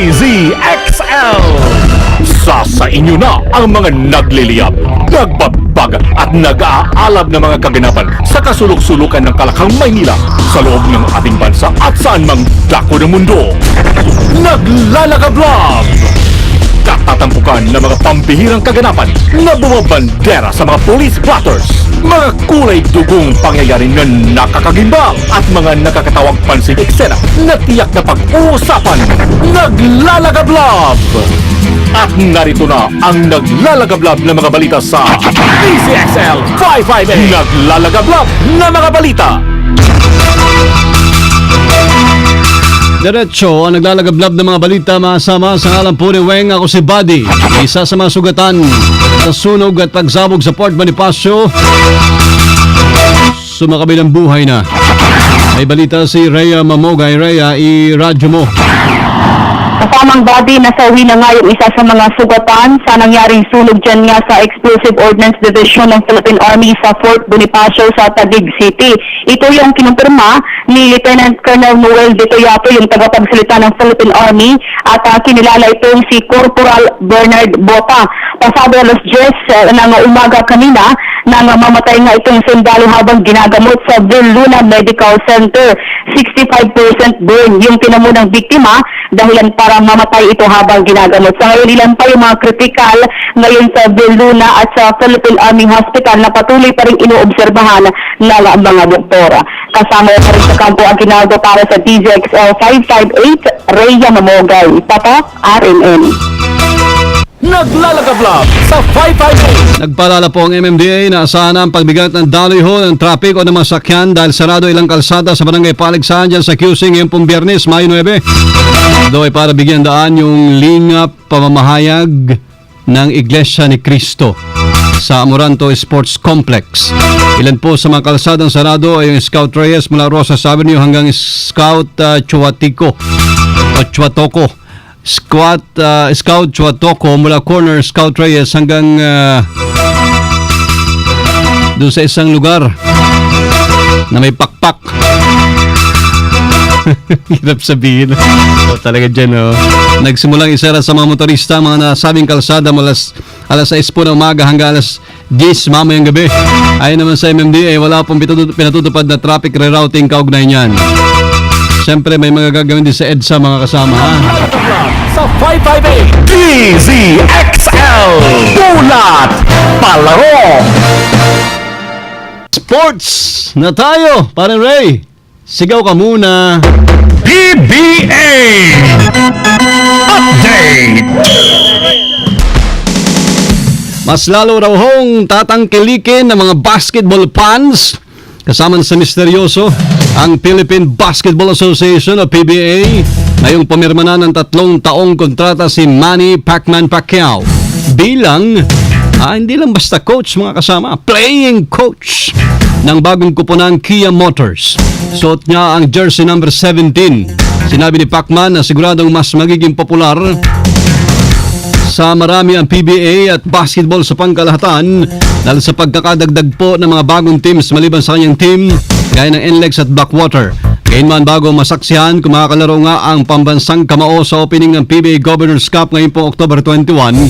DZXL. Sa inyo na ang mga nagliliyab, nagbabag at nag-aalab na mga kaganapan sa kasulok-sulukan ng Kalakang Maynila sa loob ng ating bansa at saan mang dako ng mundo. Naglalaga Vlog! Katatampukan ng mga pambihirang kaganapan na bumabandera sa mga police blotters, mga kulay dugong pangyayari na nakakagimbang at mga nakakatawang pansing eksena na tiyak na pag-uusapan. Naglalagablab! At narito na ang naglalagablab na mga balita sa DZXL 558. Naglalagablab na mga balita. Diretso ang naglalagablab ng mga balita, masama sa ngalan po ni Weng. Ako si Buddy, isa sa mga sugatan sa sunog at pagsabog sa Port Bonifacio. Sumakabilang buhay na. May balita si Rhea Mamogay. Rhea, i-radyo mo. Kasamang Body, nasawi na nga yung isa sa mga sugatan sa nangyaring sunog dyan nga sa Explosive Ordnance Division ng Philippine Army sa Fort Bonifacio sa Taguig City. Ito yung kinumpirma ni Lieutenant Colonel Noel De Toyato, yung tagapagsalita ng Philippine Army, at kinilala itong si Corporal Bernard Bota. Pasado alas 10 ng umaga kanina nang mamatay nga itong sundalo habang ginagamot sa Luna Medical Center. 65% burn yung tinamunang biktima, dahilan para mamatay ito habang ginagamot. Sa ngayon, ilan pa yung mga kritikal ngayon sa Luna at sa Philippine Army Hospital na patuloy pa rin inoobserbahan ng mga doktora. Kasama pa rin sa kampo ang ginaldo para sa DZXL 558, Rhea Mamogay. Patak, RNN. Naglalagablab sa 558. Nagpaalala po ang MMDA na asahan ang pagbigat ng daloy ho ng traffic o ng mga sakyan dahil sarado ilang kalsada sa barangay Paligsahan dyan sa QC ngayong pong Biyernes, Mayo 9. Ito ay para bigyan daan yung lingap pamamahayag ng Iglesia ni Cristo sa Amoranto Sports Complex. Ilan po sa mga kalsadang sarado ay yung Scout Reyes mula Rosas Avenue hanggang Scout Chuatico o Chuatoco. Scout Chuatoco mula corner Scout Reyes hanggang doon sa isang lugar na may pakpak. Hirap sabihin. O talaga dyan, oh. Nagsimulang isara sa mga motorista mga nasabing kalsada mula alas 6 po ng umaga hanggang alas 10 mamayang gabi. Ayon naman sa MMDA, wala pong pinatutupad na traffic rerouting kaugnay niyan. Siyempre may mga gagawin din sa EDSA mga kasama, ha? Sa 558 DZXL Bulat Palaro. Sports na tayo, parang Ray. Sigaw ka muna. PBA Update. Mas lalo raw hong tatangkilikin ng mga basketball fans kasama sa misteryoso ang Philippine Basketball Association o PBA ngayong pumirma na ng 3 taong kontrata si Manny Pacman Pacquiao bilang hindi lang basta coach mga kasama, playing coach ng bagong kuponang Kia Motors. Suot niya ang jersey number 17. Sinabi ni Pacman na siguradong mas magiging popular sa marami ang PBA at basketball sa pangkalahatan dahil sa pagkakadagdag po ng mga bagong teams maliban sa kanyang team gaya ng NLEX at Blackwater. Gayunman bago masaksihan kung makakalaro nga ang pambansang kamao sa opening ng PBA Governor's Cup ngayon po October 21,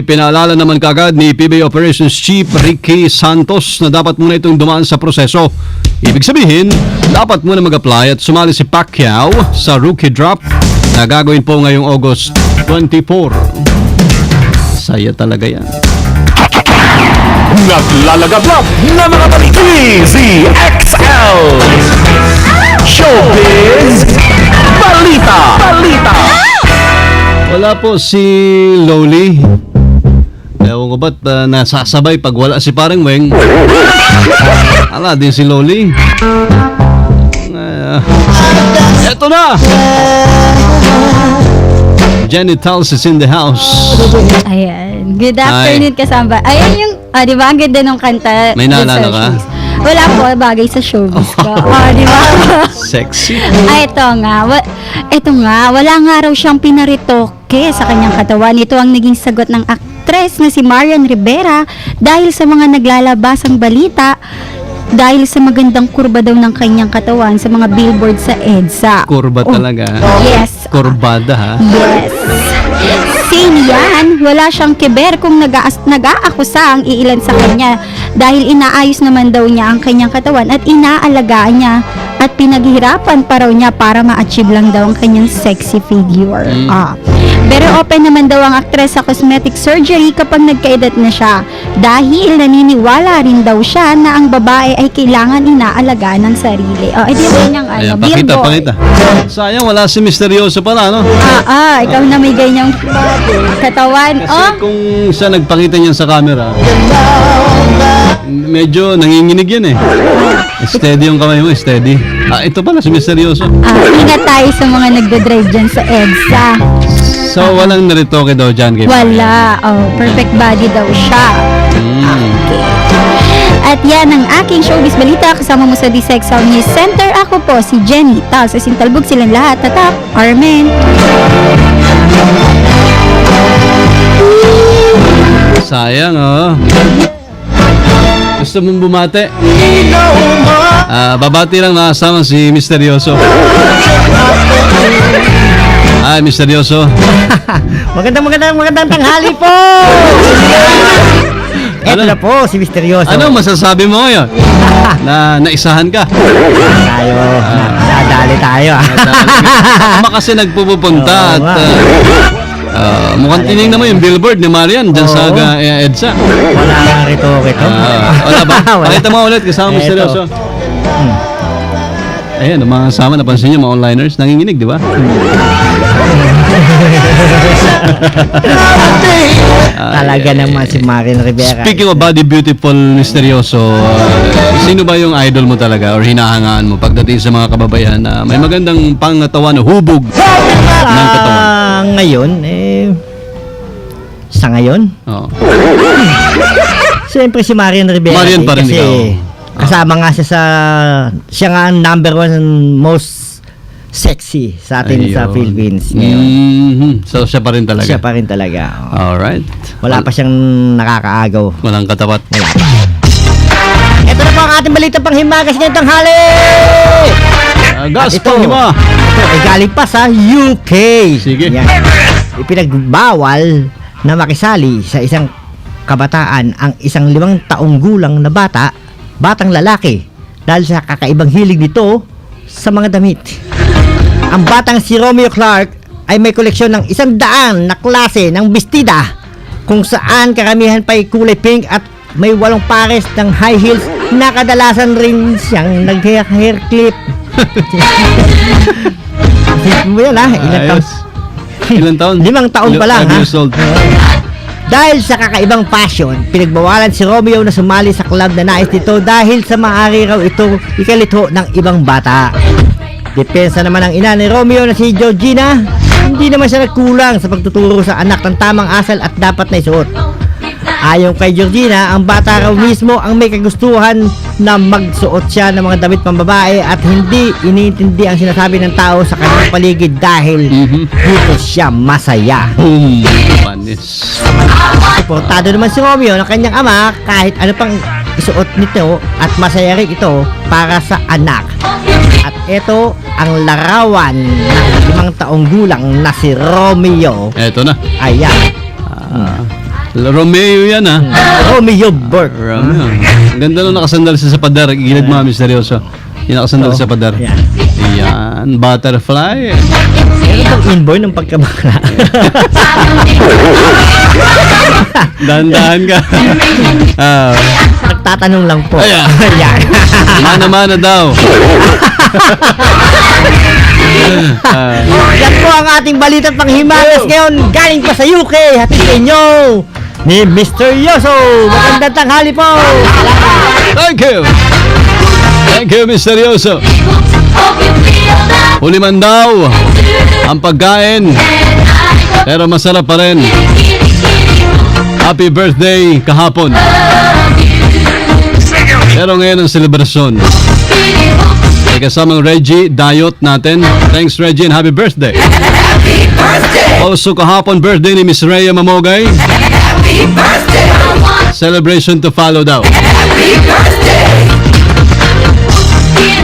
pinaalala naman kagad ni PBA Operations Chief Ricky Santos na dapat muna itong dumaan sa proseso. Ibig sabihin, dapat muna mag-apply at sumali si Pacquiao sa rookie drop na gagawin po ngayong August 24. Saya talaga yan. Naglalagablab na mga balita. DZXL Showbiz Balita. Wala po si Loli. Ewan ko ba't nasasabay pag wala si parang Weng. Ala din si Loli. Eto na! Jenny Tals is in the house. Ayan. Good afternoon, kasama. Ayan yung, di ba? Ang ganda ng kanta. May naalala ka? Wala po, bagay sa showbiz ko. Di ba? Sexy. Ito nga, wala nga raw siyang pinaritoke sa kanyang katawan. Ito ang naging sagot ng aktres na si Marian Rivera dahil sa mga naglalabasang balita dahil sa magandang kurba daw ng kanyang katawan sa mga billboard sa EDSA. Kurba Oh, talaga. Yes. Kurbada ha. Yes. Same yan, wala siyang kiber kung nag-aakusa ang iilan sa kanya dahil inaayos naman daw niya ang kanyang katawan at inaalagaan niya at pinaghirapan pa raw niya para ma-achieve lang daw ang kanyang sexy figure. Pero open naman daw ang aktres sa cosmetic surgery kapag nagkaedad na siya dahil naniniwala rin daw siya na ang babae ay kailangan inaalagaan ng sarili. Edi rin niyang Ayan, billboard. pakita. Sayang, wala si Misteryoso pala, no? Ikaw na may ganyang katawan. Kasi kung siya nagpakita niyan sa camera, medyo nanginginig yan eh. Steady yung kamay mo, steady. Ito pala si Misteryoso. Ingat tayo sa mga nagdadrive dyan sa EDSA. So, walang naritoke daw dyan kay Wala. Perfect body daw siya. Okay. At yan ang aking showbiz balita. Kasama mo sa DSEXL News Center. Ako po si Jenny. Sa Sintalbog silang lahat. Tatap, Armen. Sayang, oh. Gusto mong bumate? Babati lang nakasama si Misteryoso. Misteryoso. Magandang tanghali po! Eto na po, si Misteryoso. Ano masasabi mo ngayon? Na naisahan ka? Tayo, nadali tayo. Tama kasi nagpupunta at mukhang tinignan mo yung billboard ni Marian dyan sa EDSA. Wala nga rito. Wala ba? Pakita mo ulit kasama Eto. Misteryoso. Ayan, ang mga kasama, napansin nyo, mga onliners, nanginginig, di ba? Talaga naman si Marian Rivera. Speaking of body beautiful, Misteryoso, sino ba yung idol mo talaga or hinahangaan mo pagdating sa mga kababayan na may magandang pangatawan o hubog ng katawan? Ngayon, sa ngayon, Oo. siyempre si Marian Rivera. Marian pa rin kasi ikaw. kasama nga siya nga ang number one most sexy sa atin sa Ayun. Philippines ngayon. So, siya pa rin talaga. Siya pa rin talaga. Alright. Wala pa siyang nakakaagaw. Walang katapat. Wala pa. Ito na po ang ating balita pang himagas ngayong tanghali! Gas Ito. pang hima. Ito ay galing pa sa UK. Sige. Yan. Ipinagbawal na makisali sa isang kabataan ang isang 5 taong gulang na batang lalaki dahil sa kakaibang hilig nito sa mga damit. Ang batang si Romeo Clark ay may koleksyon ng 100 na klase ng bestida kung saan karamihan pa ay kulay pink at may 8 pares ng high heels na kadalasan rin siyang nag-hair clip. Isipin mo yan ha, ilang taon? Ilang taon? 5 taon pa lang 5 ha. years old. Dahil sa kakaibang fashion, pinagbawalan si Romeo na sumali sa club na nais nito dahil sa maaari raw ito ikalito ng ibang bata. Depensa naman ang ina ni Romeo na si Georgina, hindi naman siya nagkulang sa pagtuturo sa anak ng tamang asal at dapat na isuot. Ayon kay Georgina, ang bata raw mismo ang may kagustuhan na magsuot siya ng mga damit pambabae at hindi iniintindi ang sinasabi ng tao sa kanyang paligid dahil dito siya masaya. Boom. Panis. Suportado naman si Romeo ng kanyang ama kahit ano pang isuot nito at masaya rin ito para sa anak. At ito ang larawan ng 5 taong gulang na si Romeo. Eto na. Ayan. Romeo yan ha. Romeo Burke. Romeo. Ang ganda nung nakasandal sa pader. Gilid mga Misteryoso. Yung nakasandal sa pader. Yan. Yan. Butterfly. Meron bang inborn ng pagkabakla? Dahan-dahan ka. Nagtatanong lang po. Ayan. Ayan. Mana-mana daw. Yan po ang ating balita pang himagas ngayon. Galing pa sa UK. Hatid sa inyo ni Misteryoso. Magandang tanghali po. Thank you. Thank you, Misteryoso. Huli man daw ang pagkain, pero masarap pa rin. Happy birthday kahapon. Pero ngayon ang selebrasyon. May kasamang Reggie Dayot natin. Thanks Reggie and happy birthday. Also kahapon birthday ni Miss Rhea Mamogay. Celebration to follow daw.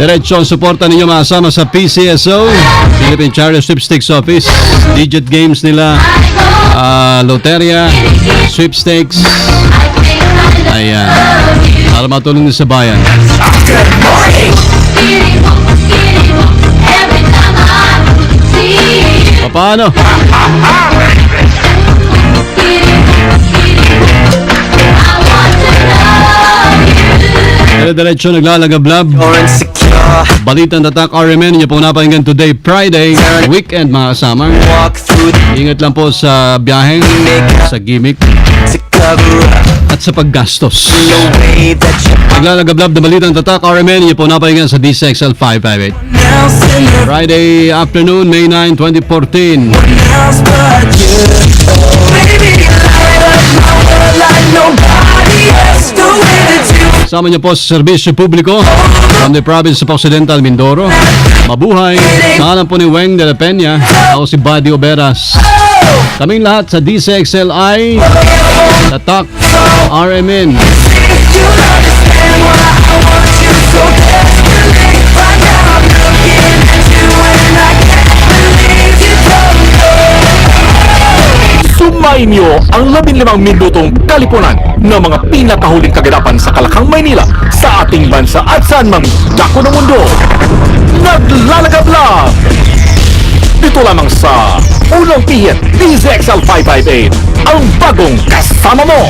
Diretso ang suporta ninyo makasama sa PCSO, Philippine Charity Sweepstakes Office. Digit games nila, loteria, sweepstakes. Ayan. Para matulong din sa bayan. Paano? Diretso naglalagablab. Balitang tatak RMN, inyo pong napakinggan today, Friday, weekend mga kasama. Ingat lang po sa biyahe, sa gimmick, at sa paggastos. Naglalagablab na balitang tatak RMN, inyo pong napakinggan sa DCXL 558. Friday afternoon, May 9, 2014. Kasama niyo po sa serbisyo publiko from the province of Occidental Mindoro. Mabuhay. Sa ngalan po ni Weng de la Peña, ako si Buddy Oberas. Kaming lahat sa DCXLI, Tatak, RMN. Sumayin niyo ang 15 minutong kalipunan ng mga pinakahuling kaganapan sa Kalakhang, Maynila, sa ating bansa at saan mang dako ng mundo. Naglalagablab! Dito lamang sa Unang Pihit, DZXL 558, ang bagong kasama mo!